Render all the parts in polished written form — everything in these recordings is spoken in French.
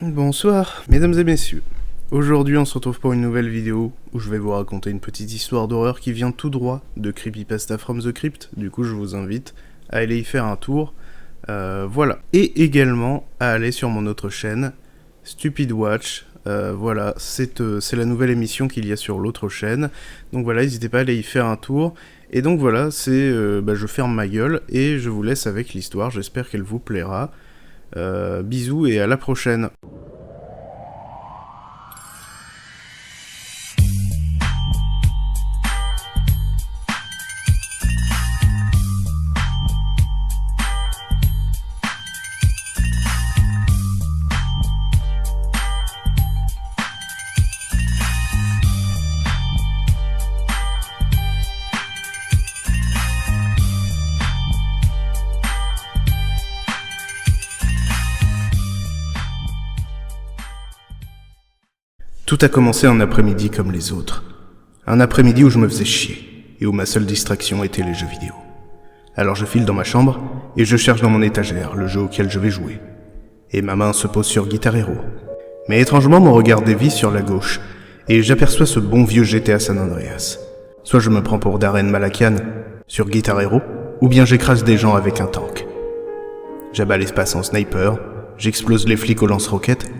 Bonsoir, mesdames et messieurs. Aujourd'hui, on se retrouve pour une nouvelle vidéo où je vais vous raconter une petite histoire d'horreur qui vient tout droit de Creepypasta from the Crypt. Du coup, je vous invite à aller y faire un tour. Voilà. Et également à aller sur mon autre chaîne, Stupid Watch. Voilà, c'est la nouvelle émission qu'il y a sur l'autre chaîne. Donc voilà, n'hésitez pas à aller y faire un tour. Et donc voilà, je ferme ma gueule et je vous laisse avec l'histoire. J'espère qu'elle vous plaira. Bisous et à la prochaine. Tout a commencé un après-midi comme les autres. Un après-midi où je me faisais chier, et où ma seule distraction était les jeux vidéo. Alors je file dans ma chambre, et je cherche dans mon étagère le jeu auquel je vais jouer. Et ma main se pose sur Guitar Hero. Mais étrangement, mon regard dévie sur la gauche, et j'aperçois ce bon vieux GTA San Andreas. Soit je me prends pour Darren Malakian sur Guitar Hero, ou bien j'écrase des gens avec un tank. J'abats l'espace en sniper, j'explose les flics au lance-roquettes,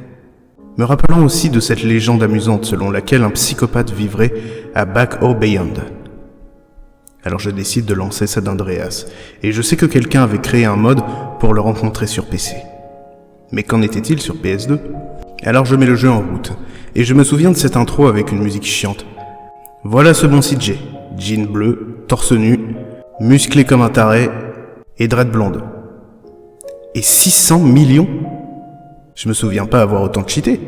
me rappelant aussi de cette légende amusante selon laquelle un psychopathe vivrait à Back or Beyond. Alors je décide de lancer San Andreas, et je sais que quelqu'un avait créé un mode pour le rencontrer sur PC. Mais qu'en était-il sur PS2 ? Alors je mets le jeu en route, et je me souviens de cette intro avec une musique chiante. Voilà ce bon CJ, jean bleu, torse nu, musclé comme un taré, et dread blonde. Et 600 millions ? Je me souviens pas avoir autant cheaté.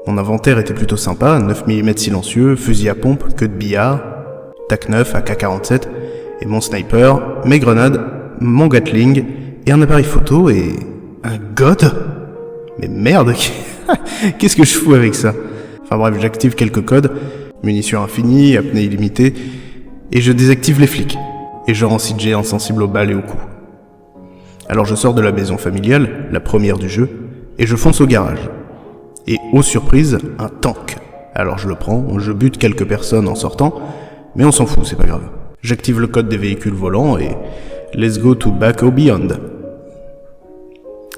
Mon inventaire était plutôt sympa, 9 mm silencieux, fusil à pompe, queue de billard, TAC 9, AK-47, et mon sniper, mes grenades, mon Gatling, et un appareil photo, et un god ? Mais merde, qu'est-ce que je fous avec ça ? Enfin bref, j'active quelques codes, munitions infinies, apnée illimitée, et je désactive les flics, et je rends CJ insensible aux balles et aux coups. Alors je sors de la maison familiale, la première du jeu, et je fonce au garage. Et, aux surprises, un tank. Alors je le prends, je bute quelques personnes en sortant, mais on s'en fout, c'est pas grave. J'active le code des véhicules volants et let's go to Back or Beyond.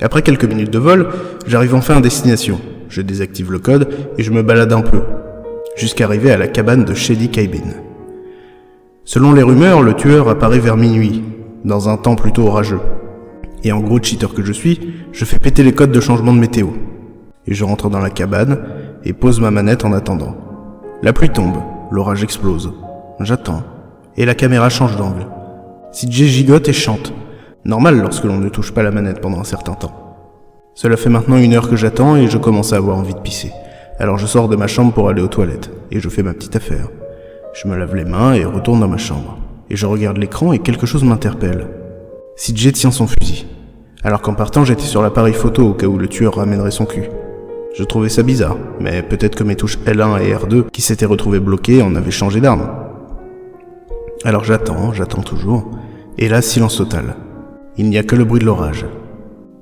Après quelques minutes de vol, j'arrive enfin à destination. Je désactive le code et je me balade un peu, jusqu'à arriver à la cabane de Shady Cabin. Selon les rumeurs, le tueur apparaît vers minuit, dans un temps plutôt orageux. Et en gros cheater que je suis, je fais péter les codes de changement de météo. Et je rentre dans la cabane et pose ma manette en attendant. La pluie tombe, l'orage explose. J'attends. Et la caméra change d'angle. CJ gigote et chante. Normal lorsque l'on ne touche pas la manette pendant un certain temps. Cela fait maintenant 1 heure que j'attends et je commence à avoir envie de pisser. Alors je sors de ma chambre pour aller aux toilettes. Et je fais ma petite affaire. Je me lave les mains et retourne dans ma chambre. Et je regarde l'écran et quelque chose m'interpelle. CJ tient son fusil. Alors qu'en partant, j'étais sur l'appareil photo au cas où le tueur ramènerait son cul. Je trouvais ça bizarre, mais peut-être que mes touches L1 et R2 qui s'étaient retrouvées bloquées en avaient changé d'arme. Alors j'attends toujours, et là, silence total. Il n'y a que le bruit de l'orage,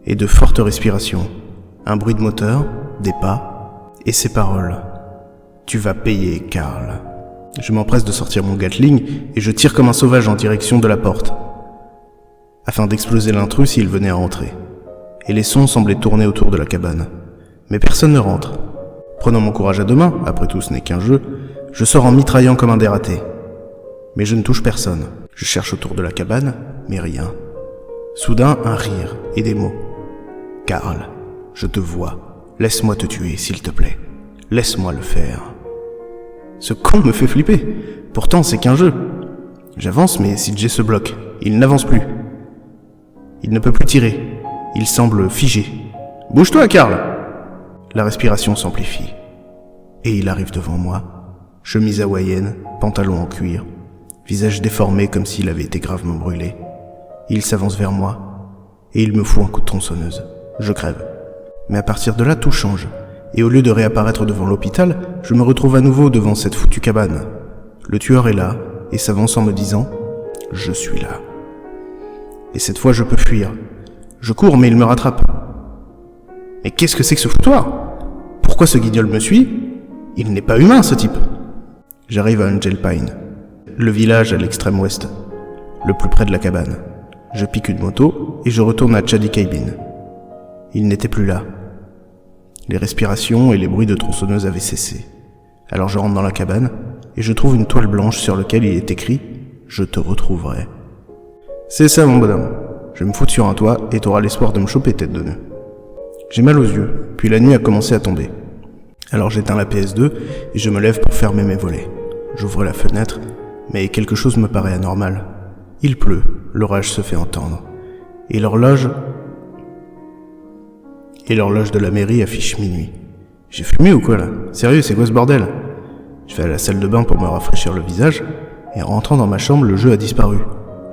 et de fortes respirations, un bruit de moteur, des pas, et ces paroles. Tu vas payer, Karl. Je m'empresse de sortir mon Gatling, et je tire comme un sauvage en direction de la porte, afin d'exploser l'intrus s'il venait à entrer. Et les sons semblaient tourner autour de la cabane. Mais personne ne rentre. Prenant mon courage à deux mains, après tout ce n'est qu'un jeu, je sors en mitraillant comme un dératé. Mais je ne touche personne. Je cherche autour de la cabane, mais rien. Soudain, un rire et des mots. « Karl, je te vois. Laisse-moi te tuer, s'il te plaît. Laisse-moi le faire. » Ce con me fait flipper. Pourtant, c'est qu'un jeu. J'avance, mais CJ se bloque. Il n'avance plus. Il ne peut plus tirer. Il semble figé. « Bouge-toi, Karl !» La respiration s'amplifie. Et il arrive devant moi, chemise hawaïenne, pantalon en cuir, visage déformé comme s'il avait été gravement brûlé. Il s'avance vers moi, et il me fout un coup de tronçonneuse. Je crève. Mais à partir de là, tout change. Et au lieu de réapparaître devant l'hôpital, je me retrouve à nouveau devant cette foutue cabane. Le tueur est là, et s'avance en me disant « Je suis là ». Et cette fois, je peux fuir. Je cours, mais il me rattrape. Mais qu'est-ce que c'est que ce foutoir ? Pourquoi ce guignol me suit? Il n'est pas humain, ce type. J'arrive à Angel Pine, le village à l'extrême ouest, le plus près de la cabane. Je pique une moto et je retourne à Shady Cabin. Il n'était plus là. Les respirations et les bruits de tronçonneuse avaient cessé. Alors je rentre dans la cabane et je trouve une toile blanche sur laquelle il est écrit « Je te retrouverai ». C'est ça mon bonhomme. Je vais me foutre sur un toit et t'auras l'espoir de me choper tête de nœud. J'ai mal aux yeux, puis la nuit a commencé à tomber. Alors j'éteins la PS2 et je me lève pour fermer mes volets. J'ouvre la fenêtre, mais quelque chose me paraît anormal. Il pleut, l'orage se fait entendre. Et l'horloge de la mairie affiche minuit. J'ai fumé ou quoi là? Sérieux, c'est quoi ce bordel? Je vais à la salle de bain pour me rafraîchir le visage, et en rentrant dans ma chambre, le jeu a disparu.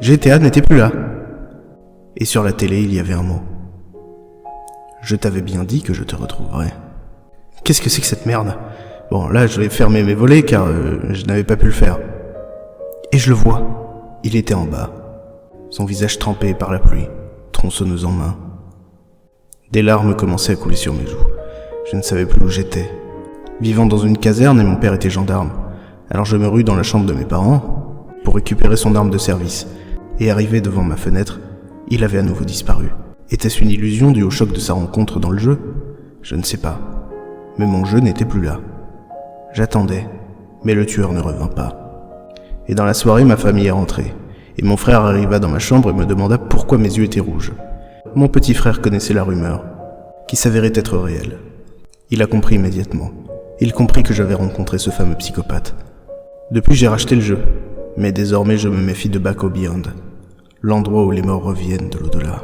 GTA n'était plus là. Et sur la télé, il y avait un mot. Je t'avais bien dit que je te retrouverais. Qu'est-ce que c'est que cette merde? Bon, là, je vais fermer mes volets car je n'avais pas pu le faire. Et je le vois. Il était en bas. Son visage trempé par la pluie, tronçonneuse en main. Des larmes commençaient à couler sur mes joues. Je ne savais plus où j'étais. Vivant dans une caserne et mon père était gendarme. Alors je me rue dans la chambre de mes parents pour récupérer son arme de service. Et arrivé devant ma fenêtre, il avait à nouveau disparu. Était-ce une illusion due au choc de sa rencontre dans le jeu? Je ne sais pas. Mais mon jeu n'était plus là. J'attendais, mais le tueur ne revint pas. Et dans la soirée, ma famille est rentrée. Et mon frère arriva dans ma chambre et me demanda pourquoi mes yeux étaient rouges. Mon petit frère connaissait la rumeur, qui s'avérait être réelle. Il a compris immédiatement. Il comprit que j'avais rencontré ce fameux psychopathe. Depuis, j'ai racheté le jeu, mais désormais je me méfie de Back Beyond, l'endroit où les morts reviennent de l'au-delà.